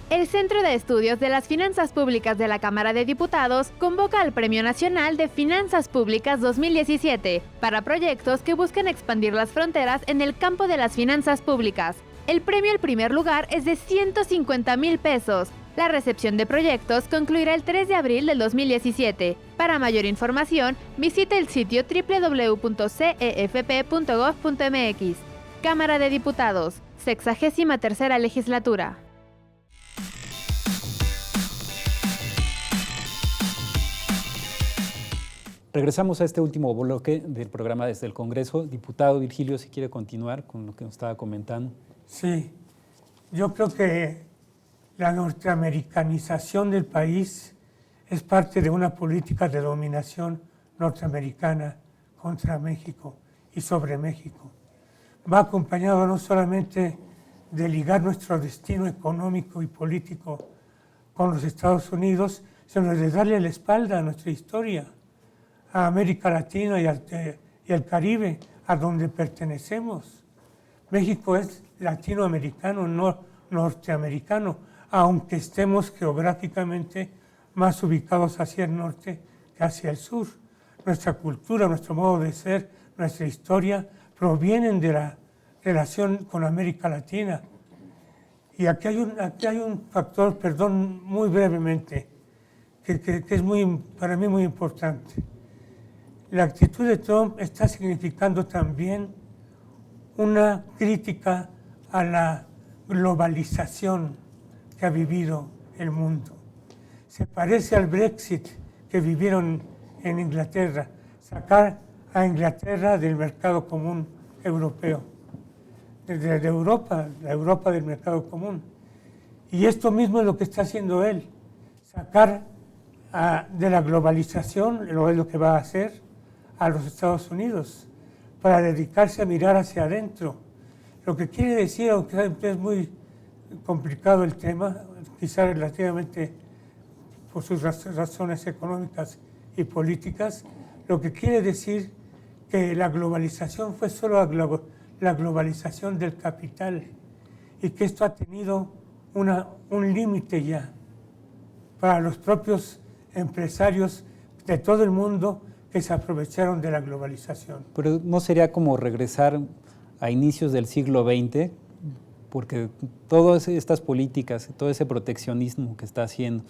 El Centro de Estudios de las Finanzas Públicas de la Cámara de Diputados convoca al Premio Nacional de Finanzas Públicas 2017 para proyectos que buscan expandir las fronteras en el campo de las finanzas públicas. El premio al primer lugar es de 150,000 pesos. La recepción de proyectos concluirá el 3 de abril del 2017. Para mayor información, visite el sitio www.cefp.gov.mx. Cámara de Diputados, 63ª Legislatura. Regresamos a este último bloque del programa desde el Congreso. Diputado Virgilio, si quiere continuar con lo que nos estaba comentando. Sí, yo creo que la norteamericanización del país es parte de una política de dominación norteamericana contra México y sobre México. Va acompañado no solamente de ligar nuestro destino económico y político con los Estados Unidos, sino de darle la espalda a nuestra historia, a América Latina y al Caribe, a donde pertenecemos. México es latinoamericano, no norteamericano, aunque estemos geográficamente más ubicados hacia el norte que hacia el sur. Nuestra cultura, nuestro modo de ser, nuestra historia provienen de la relación con América Latina. Y aquí hay un factor, perdón, muy brevemente, que es para mí muy importante. La actitud de Trump está significando también una crítica a la globalización que ha vivido el mundo. Se parece al Brexit que vivieron en Inglaterra, sacar a Inglaterra del mercado común europeo, de Europa, la Europa del mercado común. Y esto mismo es lo que está haciendo él, sacar de la globalización, es lo que va a hacer, a los Estados Unidos, para dedicarse a mirar hacia adentro. Lo que quiere decir, aunque es muy complicado el tema, quizá relativamente por sus razones económicas y políticas, lo que quiere decir que la globalización fue solo la globalización del capital y que esto ha tenido un límite ya para los propios empresarios de todo el mundo que se aprovecharon de la globalización. Pero ¿no sería como regresar a inicios del siglo XX? Porque todas estas políticas, todo ese proteccionismo que está haciendo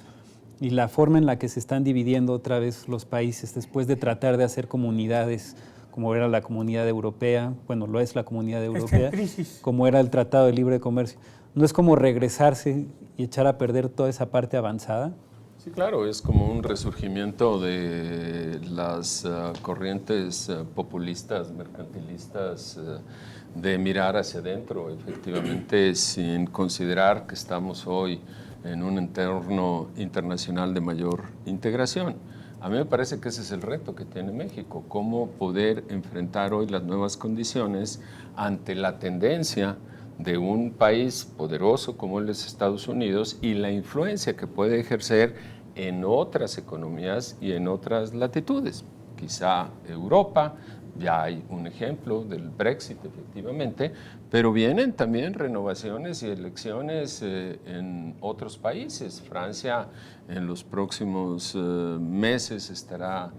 y la forma en la que se están dividiendo otra vez los países después de tratar de hacer comunidades como era la Comunidad Europea, bueno, lo es la Comunidad Europea, como era el Tratado de Libre Comercio, ¿no es como regresarse y echar a perder toda esa parte avanzada? Sí, claro, es como un resurgimiento de las corrientes populistas, mercantilistas, de mirar hacia adentro, efectivamente, sin considerar que estamos hoy en un entorno internacional de mayor integración. A mí me parece que ese es el reto que tiene México, cómo poder enfrentar hoy las nuevas condiciones ante la tendencia de un país poderoso como el de Estados Unidos y la influencia que puede ejercer en otras economías y en otras latitudes. Quizá Europa, ya hay un ejemplo del Brexit efectivamente, pero vienen también renovaciones y elecciones en otros países. Francia en los próximos meses estará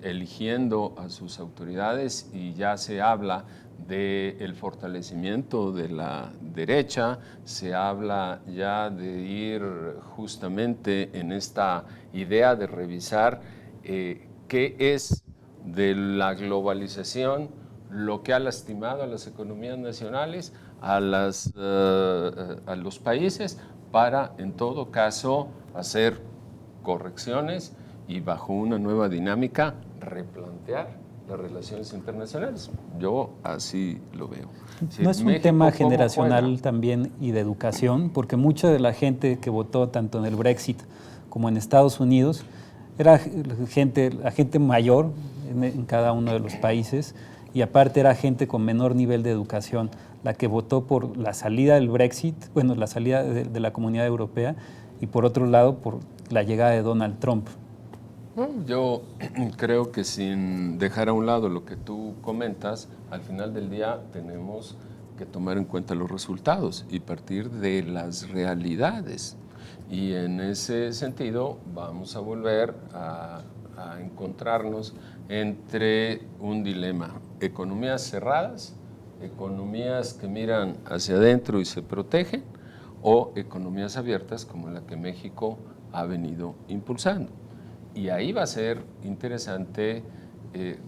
eligiendo a sus autoridades y ya se habla del fortalecimiento de la derecha, se habla ya de ir justamente en esta idea de revisar qué es de la globalización lo que ha lastimado a las economías nacionales, a los países, para en todo caso hacer correcciones y bajo una nueva dinámica replantear las relaciones internacionales. Yo así lo veo. ¿No es un tema generacional también y de educación? Porque mucha de la gente que votó tanto en el Brexit como en Estados Unidos era gente mayor en cada uno de los países y aparte era gente con menor nivel de educación, la que votó por la salida del Brexit, bueno, la salida de la Comunidad Europea y por otro lado por la llegada de Donald Trump. Yo creo que sin dejar a un lado lo que tú comentas, al final del día tenemos que tomar en cuenta los resultados y partir de las realidades. Y en ese sentido vamos a volver a encontrarnos entre un dilema: economías cerradas, economías que miran hacia adentro y se protegen, o economías abiertas como la que México ha venido impulsando. Y ahí va a ser interesante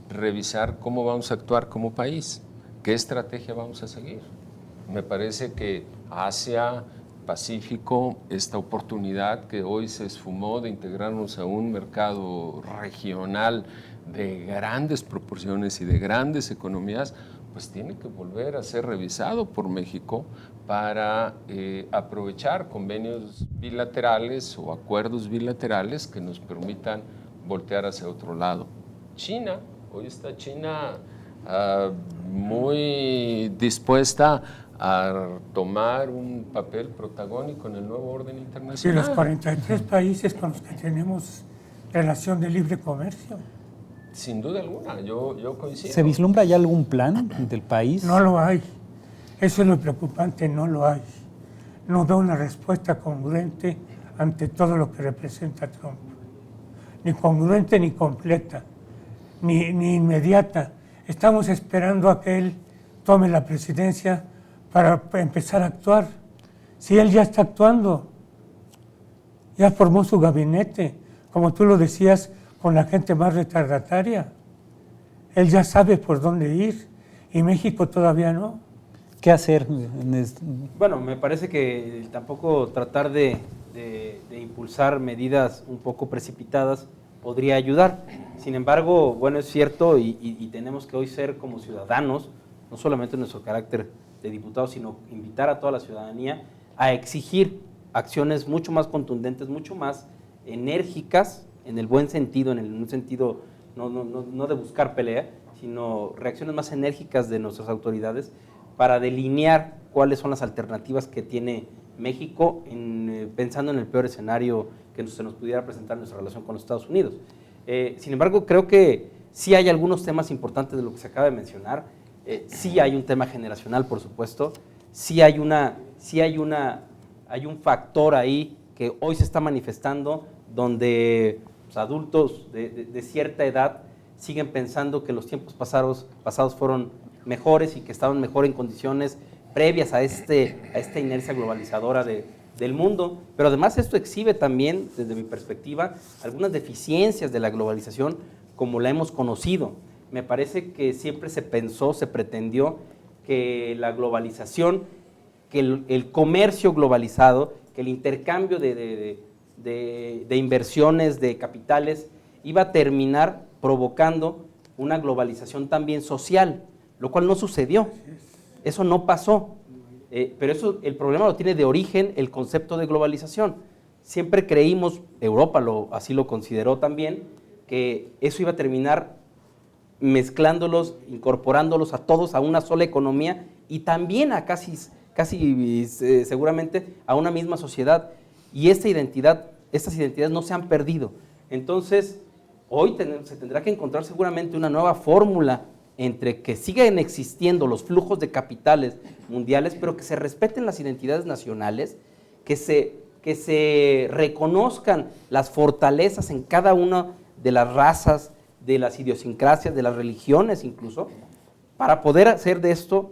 revisar cómo vamos a actuar como país, qué estrategia vamos a seguir. Me parece que Asia, Pacífico, esta oportunidad que hoy se esfumó de integrarnos a un mercado regional de grandes proporciones y de grandes economías, pues tiene que volver a ser revisado por México para aprovechar convenios bilaterales o acuerdos bilaterales que nos permitan voltear hacia otro lado. China, hoy está China muy dispuesta a tomar un papel protagónico en el nuevo orden internacional. Y los 43 países con los que tenemos relación de libre comercio. Sin duda alguna, yo coincido. ¿Se vislumbra ya algún plan del país? No lo hay. Eso es lo preocupante, no lo hay. No da una respuesta congruente ante todo lo que representa Trump. Ni congruente ni completa, ni inmediata. Estamos esperando a que él tome la presidencia para empezar a actuar. Si él ya está actuando, ya formó su gabinete, como tú lo decías, con la gente más retardataria. Él ya sabe por dónde ir y México todavía no. ¿Qué hacer? Bueno, me parece que tampoco tratar de impulsar medidas un poco precipitadas podría ayudar. Sin embargo, bueno, es cierto y tenemos que hoy ser como ciudadanos, no solamente en nuestro carácter de diputados, sino invitar a toda la ciudadanía a exigir acciones mucho más contundentes, mucho más enérgicas, en el buen sentido, en un sentido no de buscar pelea, sino reacciones más enérgicas de nuestras autoridades para delinear cuáles son las alternativas que tiene México pensando en el peor escenario que se nos pudiera presentar en nuestra relación con los Estados Unidos. Sin embargo, creo que sí hay algunos temas importantes de lo que se acaba de mencionar. Sí hay un tema generacional, por supuesto. Sí hay un factor ahí que hoy se está manifestando donde pues, adultos de cierta edad siguen pensando que los tiempos pasados fueron mejores y que estaban mejor en condiciones previas a esta inercia globalizadora del mundo, pero además esto exhibe también, desde mi perspectiva, algunas deficiencias de la globalización como la hemos conocido. Me parece que siempre se pensó, se pretendió que la globalización, que el comercio globalizado, que el intercambio de inversiones, de capitales, iba a terminar provocando una globalización también social, lo cual no sucedió. Eso no pasó. Pero el problema lo tiene de origen el concepto de globalización. Siempre creímos, Europa así lo consideró también, que eso iba a terminar mezclándolos, incorporándolos a todos a una sola economía y también a casi seguramente a una misma sociedad. Y estas identidades no se han perdido. Entonces, hoy se tendrá que encontrar seguramente una nueva fórmula entre que siguen existiendo los flujos de capitales mundiales, pero que se respeten las identidades nacionales, que se reconozcan las fortalezas en cada una de las razas, de las idiosincrasias, de las religiones incluso, para poder hacer de esto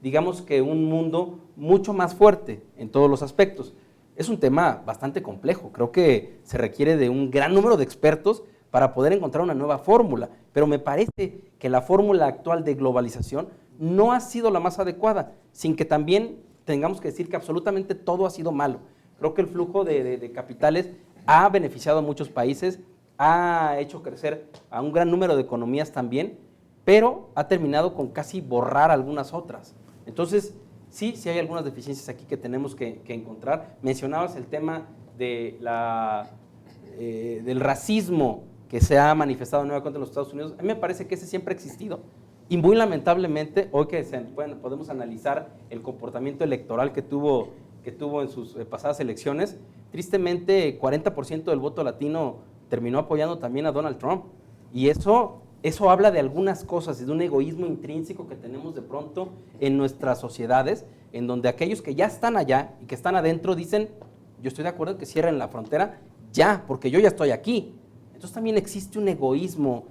digamos que un mundo mucho más fuerte en todos los aspectos. Es un tema bastante complejo, creo que se requiere de un gran número de expertos para poder encontrar una nueva fórmula, pero me parece que la fórmula actual de globalización no ha sido la más adecuada, sin que también tengamos que decir que absolutamente todo ha sido malo. Creo que el flujo de capitales ha beneficiado a muchos países, ha hecho crecer a un gran número de economías también, pero ha terminado con casi borrar algunas otras. Entonces, sí hay algunas deficiencias aquí que tenemos que encontrar. Mencionabas el tema del racismo que se ha manifestado nuevamente en los Estados Unidos. A mí me parece que ese siempre ha existido y muy lamentablemente, hoy que podemos analizar el comportamiento electoral que tuvo en sus pasadas elecciones, tristemente 40% del voto latino terminó apoyando también a Donald Trump. Y eso habla de algunas cosas, de un egoísmo intrínseco que tenemos de pronto en nuestras sociedades, en donde aquellos que ya están allá y que están adentro dicen, yo estoy de acuerdo en que cierren la frontera ya, porque yo ya estoy aquí. Entonces también existe un egoísmo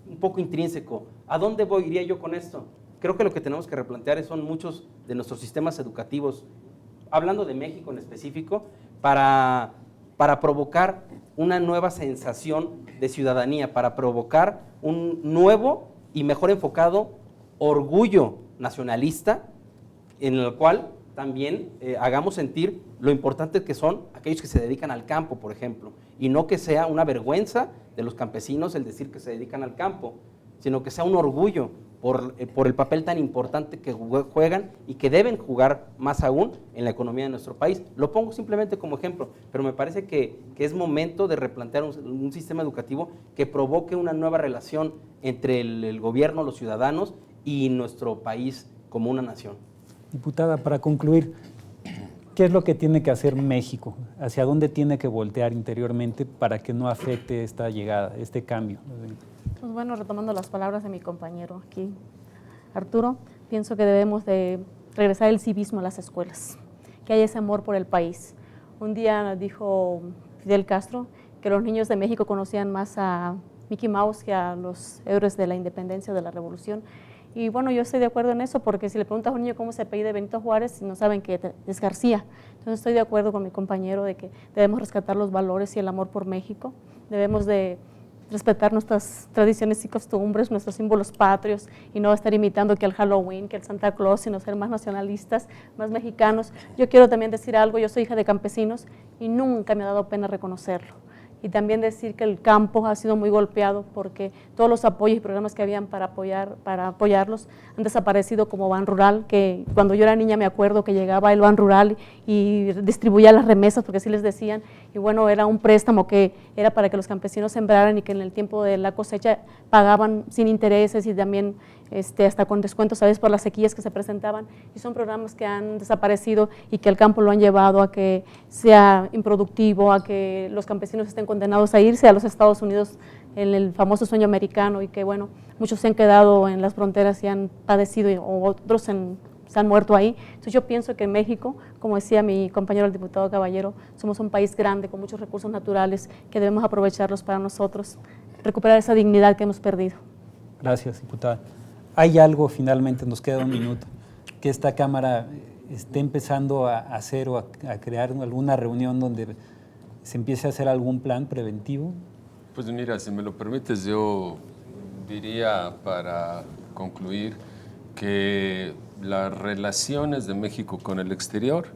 un poco intrínseco. ¿A dónde iría yo con esto? Creo que lo que tenemos que replantear son muchos de nuestros sistemas educativos, hablando de México en específico, para provocar una nueva sensación de ciudadanía, para provocar un nuevo y mejor enfocado orgullo nacionalista, en el cual también hagamos sentir lo importante que son aquellos que se dedican al campo, por ejemplo, y no que sea una vergüenza de los campesinos el decir que se dedican al campo, sino que sea un orgullo por el papel tan importante que juegan y que deben jugar más aún en la economía de nuestro país. Lo pongo simplemente como ejemplo, pero me parece que es momento de replantear un sistema educativo que provoque una nueva relación entre el gobierno, los ciudadanos y nuestro país como una nación. Diputada, para concluir, ¿qué es lo que tiene que hacer México? ¿Hacia dónde tiene que voltear interiormente para que no afecte esta llegada, este cambio? Pues bueno, retomando las palabras de mi compañero aquí, Arturo, pienso que debemos de regresar el civismo a las escuelas, que haya ese amor por el país. Un día dijo Fidel Castro que los niños de México conocían más a Mickey Mouse que a los héroes de la independencia o de la revolución, Y bueno, yo estoy de acuerdo en eso, porque si le preguntas a un niño cómo se apellida Benito Juárez, no saben que es García. Entonces estoy de acuerdo con mi compañero de que debemos rescatar los valores y el amor por México, debemos de respetar nuestras tradiciones y costumbres, nuestros símbolos patrios, y no estar imitando que el Halloween, que el Santa Claus, sino ser más nacionalistas, más mexicanos. Yo quiero también decir algo, yo soy hija de campesinos y nunca me ha dado pena reconocerlo. Y también decir que el campo ha sido muy golpeado porque todos los apoyos y programas que habían para apoyarlos han desaparecido, como Ban Rural, que cuando yo era niña me acuerdo que llegaba el Ban Rural y distribuía las remesas, porque así les decían, y bueno, era un préstamo que era para que los campesinos sembraran y que en el tiempo de la cosecha pagaban sin intereses y también hasta con descuentos, ¿sabes?, por las sequías que se presentaban, y son programas que han desaparecido y que el campo lo han llevado a que sea improductivo, a que los campesinos estén condenados a irse a los Estados Unidos en el famoso sueño americano, y que bueno, muchos se han quedado en las fronteras y han padecido, o otros se han muerto ahí. Entonces yo pienso que en México, como decía mi compañero el diputado Caballero, somos un país grande con muchos recursos naturales que debemos aprovecharlos para nosotros, recuperar esa dignidad que hemos perdido. Gracias, diputada. Hay algo, finalmente, nos queda un minuto, que esta Cámara esté empezando a hacer o a crear alguna reunión donde se empiece a hacer algún plan preventivo. Pues mira, si me lo permites, yo diría para concluir que las relaciones de México con el exterior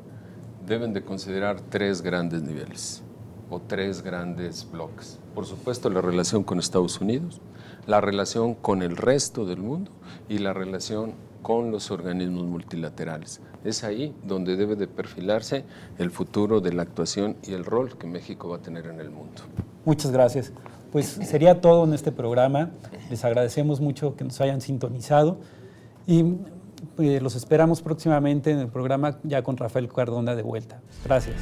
deben de considerar 3 grandes niveles o 3 grandes bloques. Por supuesto, la relación con Estados Unidos, la relación con el resto del mundo y la relación con los organismos multilaterales. Es ahí donde debe de perfilarse el futuro de la actuación y el rol que México va a tener en el mundo. Muchas gracias. Pues sería todo en este programa. Les agradecemos mucho que nos hayan sintonizado y los esperamos próximamente en el programa ya con Rafael Cardona de vuelta. Gracias.